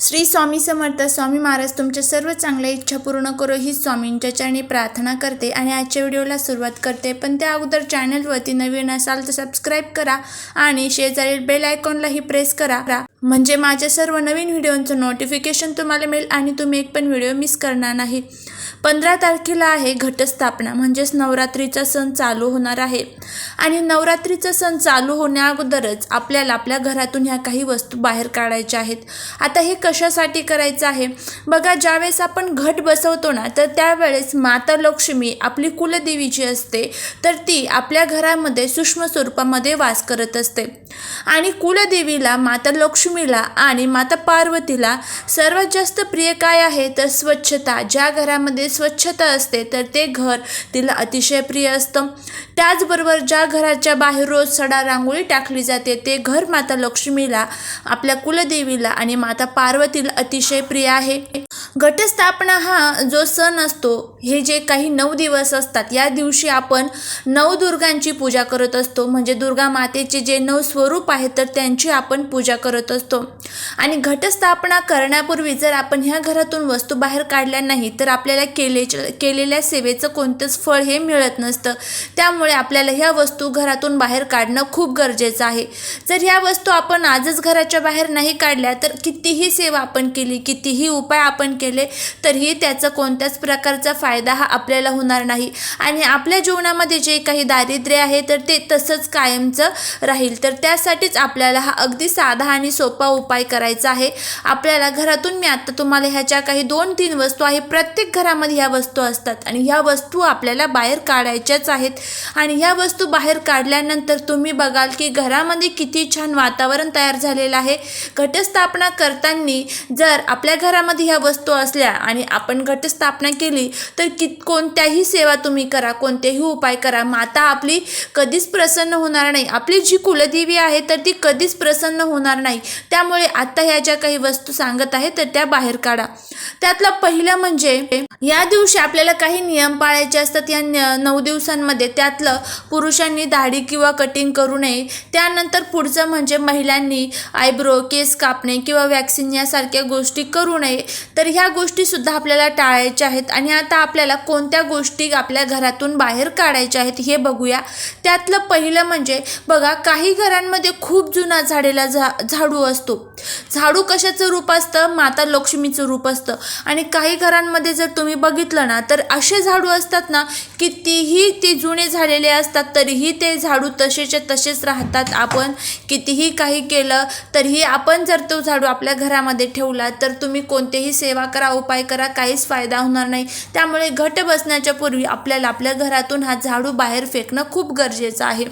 श्री स्वामी समर्थ. स्वामी महाराज तुमच्या सर्व चांगल्या इच्छा पूर्ण करो ही स्वामींच्या चरणी प्रार्थना करते आणि आजच्या व्हिडिओला सुरुवात करते. पण त्या अगोदर चॅनलवरती नवीन असाल तर सबस्क्राईब करा आणि शेजारील बेल आयकॉनलाही प्रेस करा, म्हणजे माझ्या सर्व नवीन व्हिडिओंचं नोटिफिकेशन तुम्हाला मिळेल आणि तुम्ही एक पण व्हिडिओ मिस करणार नाही. 15 तारखेला आहे घटस्थापना, म्हणजेच नवरात्रीचा सण चालू होणार आहे. आणि नवरात्रीचा सण चालू होण्या अगोदरच आपल्याला आपल्या घरातून ह्या काही वस्तू बाहेर काढायच्या आहेत. आता हे कशासाठी करायचं आहे बघा, ज्यावेळेस आपण घट बसवतो ना, तर त्यावेळेस माता लक्ष्मी आपली कुलदेवी जी असते तर ती आपल्या घरामध्ये सूक्ष्म स्वरूपामध्ये वास करत असते. आणि कुलदेवीला, माता लक्ष्मीला आणि माता पार्वतीला सर्वात जास्त प्रिय काय आहे तर स्वच्छता. ज्या घरामध्ये स्वच्छता असते तर ते घर तिला अतिशय प्रिय असतं. त्याचबरोबर ज्या घराच्या बाहेर रोज सडा रांगोळी टाकली जाते ते घर माता लक्ष्मीला, आपल्या कुलदेवीला आणि माता पार्वतीला अतिशय प्रिय आहे. घटस्थापना हा जो सण असतो, हे जे काही 9 दिवस असतात, या दिवशी आपण नवदुर्गांची पूजा करत असतो. म्हणजे दुर्गा मातेचे जे 9 स्वरूप आहेत तर त्यांची आपण पूजा करत असतो. आणि घटस्थापना करण्यापूर्वी जर आपण ह्या घरातून वस्तू बाहेर काढल्या नाही तर आपल्याला केलेल्या सेवेचं कोणतंच फळ हे मिळत नसतं. त्यामुळे आपल्याला ह्या वस्तू घरातून बाहेर काढणं खूप गरजेचं आहे. जर ह्या वस्तू आपण आजच घराच्या बाहेर नाही काढल्या तर कितीही सेवा आपण केली, कितीही उपाय आपण केले तरीही त्याचा कोणत्याच प्रकारचा फायदा हा आपल्याला होणार नाही. आणि आपल्या जीवनामध्ये जे काही दारिद्र्य आहे तर ते तसंच कायमचं राहील. तर त्यासाठीच आपल्याला हा अगदी साधा आणि सोपा उपाय करायचा आहे. आपल्याला घरातून, मी आता तुम्हाला ह्याच्या काही 2-3 वस्तू आहे, प्रत्येक घरामध्ये ह्या वस्तू असतात आणि ह्या वस्तू आपल्याला बाहेर काढायच्याच आहेत. आणि ह्या वस्तू बाहेर काढल्यानंतर तुम्ही बघाल की घरामध्ये किती छान वातावरण तयार झालेलं आहे. घटस्थापना करताना जर आपल्या घरामध्ये ह्या वस्तू असल्या आणि आपण घटस्थापना केली तर कोणत्याही सेवा तुम्ही करा, कोणतेही उपाय करा, माता आपली कधीच प्रसन्न होणार नाही. आपली जी कुलदेवी आहे तर ती कधीच प्रसन्न होणार नाही. त्यामुळे आता ह्या ज्या काही वस्तू सांगत आहे तर त्या बाहेर काढा. त्यातलं पहिलं म्हणजे या दिवशी आपल्याला काही नियम पाळायचे असतात. या 9 दिवसांमध्ये त्यातलं पुरुषांनी दाढी किंवा कटिंग करू नये. त्यानंतर पुढचं म्हणजे महिलांनी आयब्रो, केस कापणे किंवा वॅक्सिन यासारख्या गोष्टी करू नये. तर ह्या गोष्टीसुद्धा आपल्याला टाळायच्या आहेत. आणि आता आपल्याला कोणत्या गोष्टी आपल्या घरातून बाहेर काढायच्या आहेत हे बघूया. त्यातलं पहिलं म्हणजे बघा, काही घरांमध्ये खूप जुना झालेला झाडू असतो. झाडू कशाचं रूप असतं? माता लक्ष्मीचं रूप असतं. आणि काही घरांमध्ये जर तुम्ही बघितलं ना तर असे झाडू असतात ना, कितीही ते जुने झालेले असतात तरीही ते झाडू तसेच्या तसेच राहतात. आपण कितीही काही केलं तरीही आपण जर तो झाडू आपल्या घरामध्ये ठेवला तर तुम्ही कोणतेही सेवा करा, उपाय करा, काहीच फायदा होणार नाही. त्यामुळे घट बसण्याच्या पूर्वी आपल्याला आपल्या घरातून हा झाडू बाहेर फेकणं खूप गरजेचं आहे.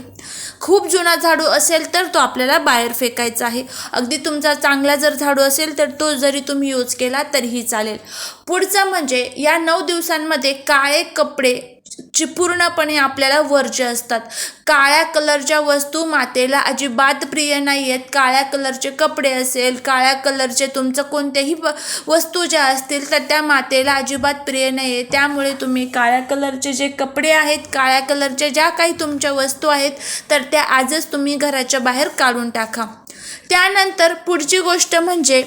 खूप जुना झाडू असेल तर तो आपल्याला बाहेर फेकायचा आहे. अगदी तुमचा चांगला जर झाडू असेल तर तो जरी तुम्ही यूज केला तरीही चालेल. पुढचं म्हणजे या 9 दिवसांमध्ये काळे कपडे पूर्णपणे आपल्याला वर्ज्य असतात. काळ्या कलरच्या वस्तू मातेला अजिबात प्रिय नाही आहेत. काळ्या कलरचे कपडे असेल, काळ्या कलरचे तुमचं कोणत्याही वस्तू ज्या असतील तर त्या मातेला अजिबात प्रिय नाही आहे. त्यामुळे तुम्ही काळ्या कलरचे जे कपडे आहेत, काळ्या कलरच्या ज्या काही तुमच्या वस्तू आहेत तर त्या आजच तुम्ही घराच्या बाहेर काढून टाका. त्यानंतर पुढची गोष्ट म्हणजे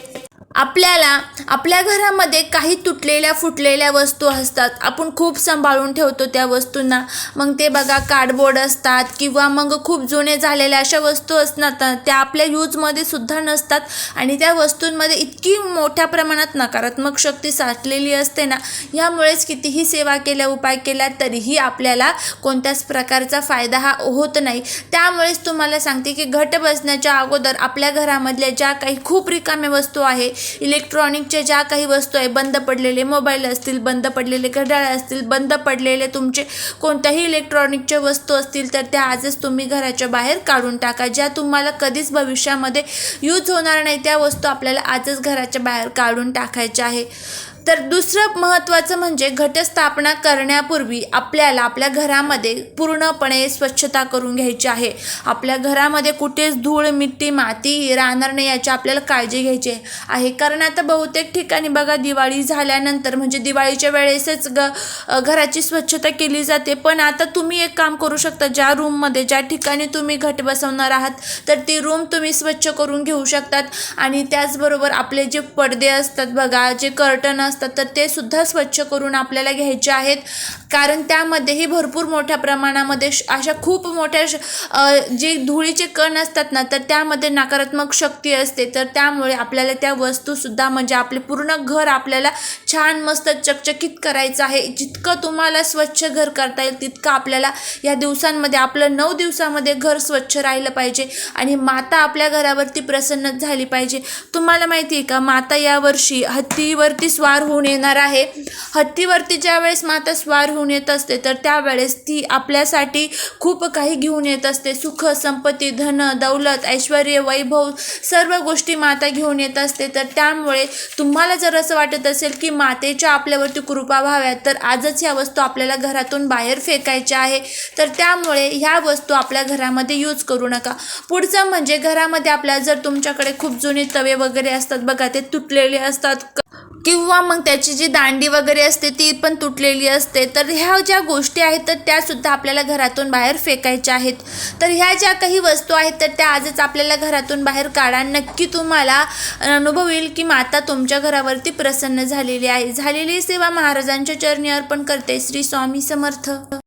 आपल्याला आपल्या घरामध्ये काही तुटलेल्या फुटलेल्या वस्तू असतात. आपण खूप सांभाळून ठेवतो त्या वस्तूंना. मग ते बघा, कार्डबोर्ड असतात किंवा मग खूप जुने झालेल्या अशा वस्तू असतात, त्या आपल्या यूजमध्ये सुद्धा नसतात. आणि त्या वस्तूंमध्ये इतकी मोठ्या प्रमाणात नकारात्मक शक्ती साठलेली असते ना, यामुळेच कितीही सेवा केल्या, उपाय केल्या तरीही आपल्याला कोणत्याच प्रकारचा फायदा हा होत नाही. त्यामुळेच तुम्हाला सांगते की घट बसण्याच्या अगोदर आपल्या घरामधल्या ज्या काही खूप रिकाम्या वस्तू आहे, इलेक्ट्रॉनिकच्या ज्या काही वस्तू आहे, बंद पडलेले मोबाईल असतील, बंद पडलेले घड्याळ असतील, बंद पडलेले तुमचे कोणत्याही इलेक्ट्रॉनिकच्या वस्तू असतील तर त्या आजच तुम्ही घराच्या बाहेर काढून टाका. ज्या तुम्हाला कधीच भविष्यामध्ये यूज होणार नाही त्या वस्तू आपल्याला आजच घराच्या बाहेर काढून टाकायच्या आहे. तर दुसरं महत्त्वाचं म्हणजे घटस्थापना करण्यापूर्वी आपल्याला आपल्या घरामध्ये पूर्णपणे स्वच्छता करून घ्यायची आहे. आपल्या घरामध्ये कुठेच धूळ, मिट्टी, माती राहणार नाही याची आपल्याला काळजी घ्यायची आहे. कारण आता बहुतेक ठिकाणी बघा दिवाळी झाल्यानंतर म्हणजे दिवाळीच्या वेळेसच घराची स्वच्छता केली जाते. पण आता तुम्ही एक काम करू शकता, ज्या रूममध्ये ज्या ठिकाणी तुम्ही घट बसवणार आहात तर ती रूम तुम्ही स्वच्छ करून घेऊ शकतात. आणि त्याचबरोबर आपले जे पडदे असतात बघा, जे कर्टन असतात तर ते सुद्धा स्वच्छ करून आपल्याला घ्यायचे आहेत. कारण त्यामध्येही भरपूर मोठ्या प्रमाणामध्ये अशा खूप मोठ्या जे धुळीचे कण असतात ना तर त्यामध्ये नकारात्मक शक्ती असते. तर त्यामुळे आपल्याला त्या वस्तूसुद्धा म्हणजे आपले पूर्ण घर आपल्याला छान मस्त चकचकीत करायचं आहे. जितकं तुम्हाला स्वच्छ घर करता येईल तितकं आपल्याला या दिवसांमध्ये आपलं 9 दिवसामध्ये घर स्वच्छ राहिलं पाहिजे आणि माता आपल्या घरावरती प्रसन्न झाली पाहिजे. तुम्हाला माहिती आहे का, माता यावर्षी हत्तीवरती स्वार होऊन येणार आहे. हत्तीवरती ज्यावेळेस माता स्वार होऊन येत असते तर त्यावेळेस ती आपल्यासाठी खूप काही घेऊन येत असते. सुख, संपत्ती, धन, दौलत, ऐश्वर, वैभव सर्व गोष्टी माता घेऊन येत असते. तर त्यामुळे तुम्हाला जर असं वाटत असेल की मातेच्या आपल्यावरती कृपा व्हाव्या तर आजच ह्या वस्तू आपल्याला घरातून बाहेर फेकायच्या आहे. तर त्यामुळे ह्या वस्तू आपल्या घरामध्ये यूज करू नका. पुढचं म्हणजे घरामध्ये आपल्या जर तुमच्याकडे खूप जुने तवे वगैरे असतात बघा, ते तुटलेले असतात किंवा मग त्याची जी दांडी वगैरे असते ती पण तुटलेली असते. तर ह्या ज्या गोष्टी आहेत तर त्यासुद्धा आपल्याला घरातून बाहेर फेकायच्या आहेत. तर ह्या ज्या काही वस्तू आहेत तर त्या आजच आपल्याला घरातून बाहेर काढा. नक्की तुम्हाला अनुभव येईल की माता तुमच्या घरावरती प्रसन्न झालेली आहे. झालेली सेवा महाराजांच्या चरणी अर्पण करते. श्री स्वामी समर्थ.